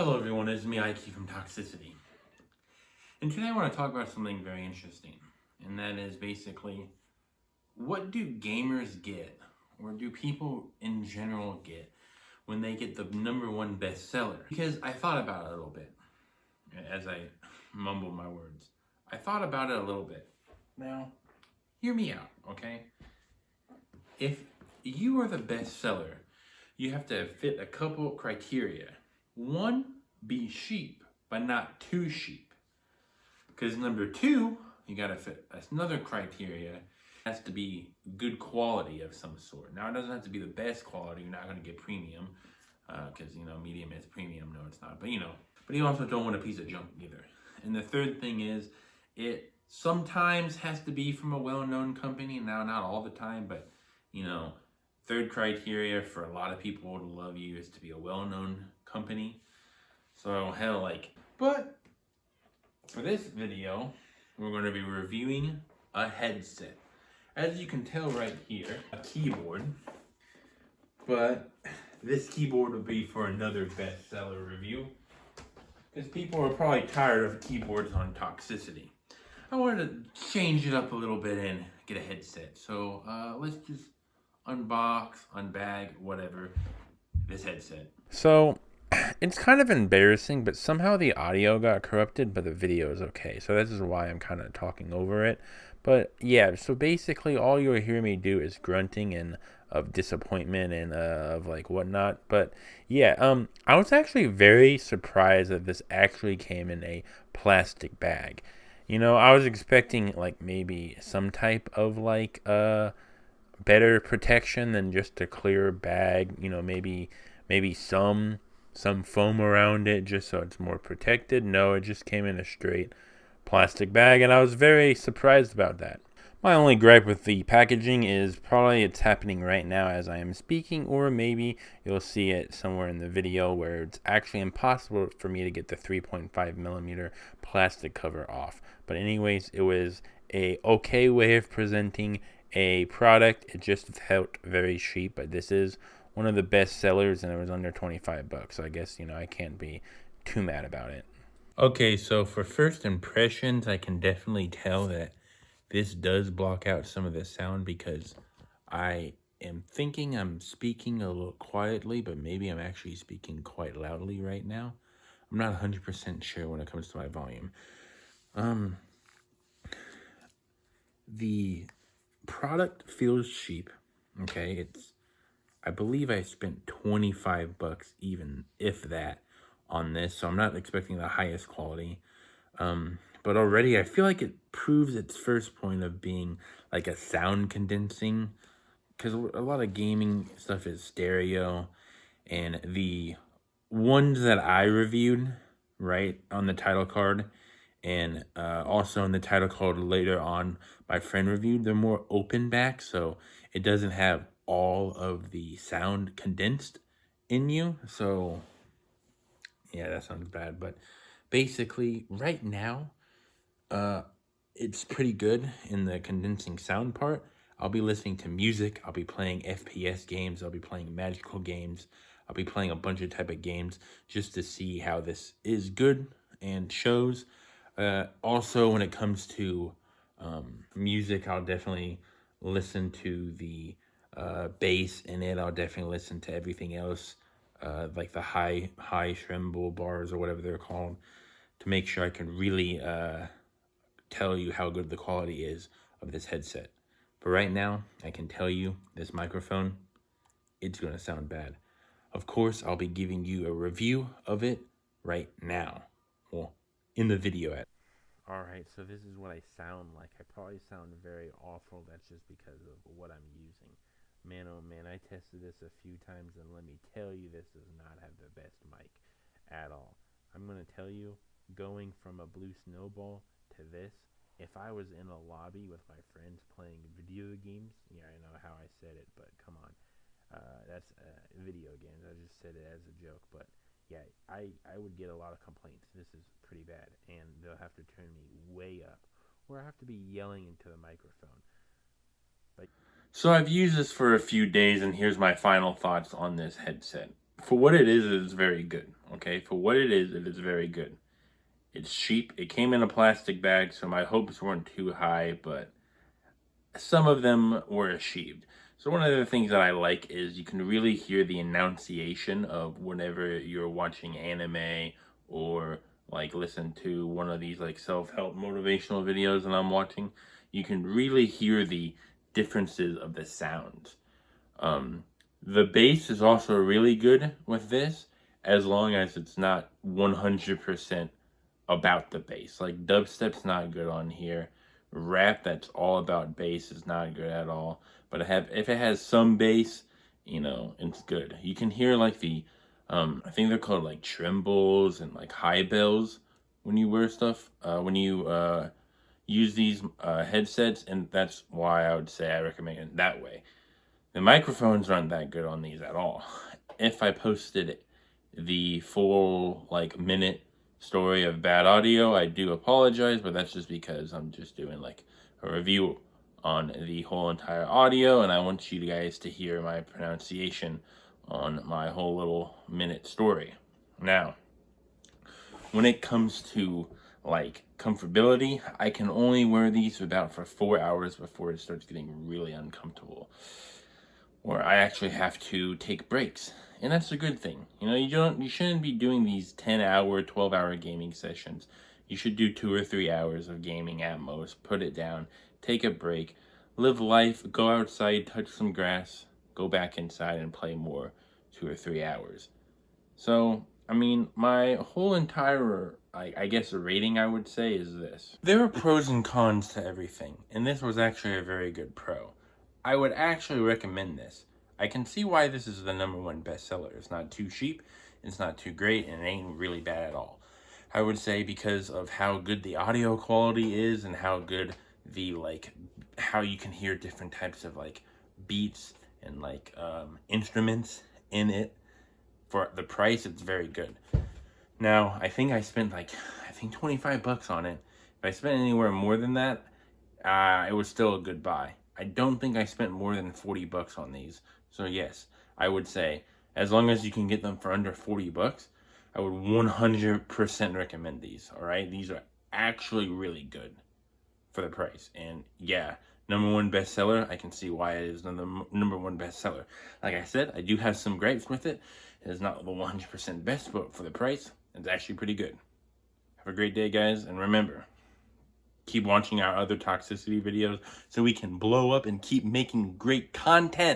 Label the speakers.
Speaker 1: Hello everyone, it's me Aiki from Toxicity. And today I want to talk about something very interesting. And that is basically, what do gamers get, or do people in general get, when they get the #1 bestseller? Because I thought about it a little bit, as I mumble my words. I thought about it a little bit. Now, hear me out, okay? If you are the bestseller, you have to fit a couple criteria. One, be sheep, but not too sheep. Because #2, you gotta fit another criteria. It has to be good quality of some sort. Now, it doesn't have to be the best quality. You're not gonna get premium, because medium is premium. No, it's not. But you also don't want a piece of junk either. And the third thing is, it sometimes has to be from a well-known company. Now, not all the time, but third criteria for a lot of people to love you is to be a well-known company. So but for this video, we're going to be reviewing a headset. As you can tell right here, a keyboard. But this keyboard will be for another bestseller review, because people are probably tired of keyboards on Toxicity. I wanted to change it up a little bit and get a headset. So let's just unbox, unbag, whatever, this headset. So it's kind of embarrassing, but somehow the audio got corrupted, but the video is okay. So this is why I'm kind of talking over it. But yeah, so basically all you'll hear me do is grunting and of disappointment and of whatnot. But yeah, I was actually very surprised that this actually came in a plastic bag. I was expecting maybe some type of better protection than just a clear bag. Maybe some foam around it just so it's more protected. No, it just came in a straight plastic bag, and I was very surprised about that. My only gripe with the packaging is probably it's happening right now as I am speaking, or maybe you'll see it somewhere in the video where it's actually impossible for me to get the 3.5mm plastic cover off. But anyways, it was a okay way of presenting a product. It just felt very cheap, but this is one of the best sellers, and it was under $25. So I guess I can't be too mad about it. Okay, so for first impressions, I can definitely tell that this does block out some of the sound, because I am thinking I'm speaking a little quietly, but maybe I'm actually speaking quite loudly right now. I'm not 100% sure when it comes to my volume. The product feels cheap. Okay, I believe I spent $25, even if that, on this, so I'm not expecting the highest quality. But already I feel like it proves its first point of being like a sound condensing, because a lot of gaming stuff is stereo, and the ones that I reviewed, right, on the title card, and also in the title card later on, my friend reviewed, they're more open back, so it doesn't have all of the sound condensed in you. So yeah, that sounds bad, but basically right now it's pretty good in the condensing sound part. I'll be listening to music, I'll be playing FPS games, I'll be playing magical games, I'll be playing a bunch of type of games just to see how this is good and shows. Also, when it comes to music, I'll definitely listen to the bass in it. I'll definitely listen to everything else, like the high tremble bars or whatever they're called, to make sure I can really tell you how good the quality is of this headset. But right now, I can tell you this microphone, it's going to sound bad. Of course, I'll be giving you a review of it right now. Well, in the video. Alright, so this is what I sound like. I probably sound very awful. That's just because of what I'm using. Man, oh man, I tested this a few times, and let me tell you, this does not have the best mic at all. I'm going to tell you, going from a Blue Snowball to this, if I was in a lobby with my friends playing video games, yeah, I know how I said it, but come on. That's video games. I just said it as a joke, but yeah, I would get a lot of complaints. This is pretty bad, and they'll have to turn me way up, or I have to be yelling into the microphone. So I've used this for a few days, and here's my final thoughts on this headset. For what it is very good. Okay, for what it is very good. It's cheap. It came in a plastic bag, so my hopes weren't too high, but some of them were achieved. So one of the things that I like is you can really hear the enunciation of whenever you're watching anime or like listen to one of these like self-help motivational videos that I'm watching. You can really hear the differences of the sounds. Um, the bass is also really good with this, as long as it's not 100% about the bass. Like dubstep's not good on here. Rap that's all about bass is not good at all. But if it has some bass, it's good. You can hear like the I think they're called like trembles and like high bells when you wear stuff. When you use these headsets, and that's why I would say I recommend it that way. The microphones aren't that good on these at all. If I posted the full like minute story of bad audio, I do apologize, but that's just because I'm just doing like a review on the whole entire audio, and I want you guys to hear my pronunciation on my whole little minute story. Now, when it comes to like comfortability, I can only wear these about for 4 hours before it starts getting really uncomfortable, or I actually have to take breaks. And that's a good thing. You shouldn't be doing these 10-hour, 12-hour gaming sessions. You should do 2 or 3 hours of gaming at most. Put it down, take a break, live life, go outside, touch some grass, go back inside and play more 2 or 3 hours. So, my whole entire, I guess, rating, I would say, is this. There are pros and cons to everything, and this was actually a very good pro. I would actually recommend this. I can see why this is the #1 bestseller. It's not too cheap, it's not too great, and it ain't really bad at all. I would say because of how good the audio quality is and how good the, how you can hear different types of, beats and, instruments in it. For the price, it's very good. Now, I think I spent, $25 on it. If I spent anywhere more than that, it was still a good buy. I don't think I spent more than $40 on these. So yes, I would say, as long as you can get them for under $40, I would 100% recommend these, all right? These are actually really good for the price. And yeah, #1 bestseller, I can see why it is the #1 bestseller. Like I said, I do have some gripes with it. It is not the 100% best, but for the price, it's actually pretty good. Have a great day, guys, and remember, keep watching our other toxicity videos so we can blow up and keep making great content.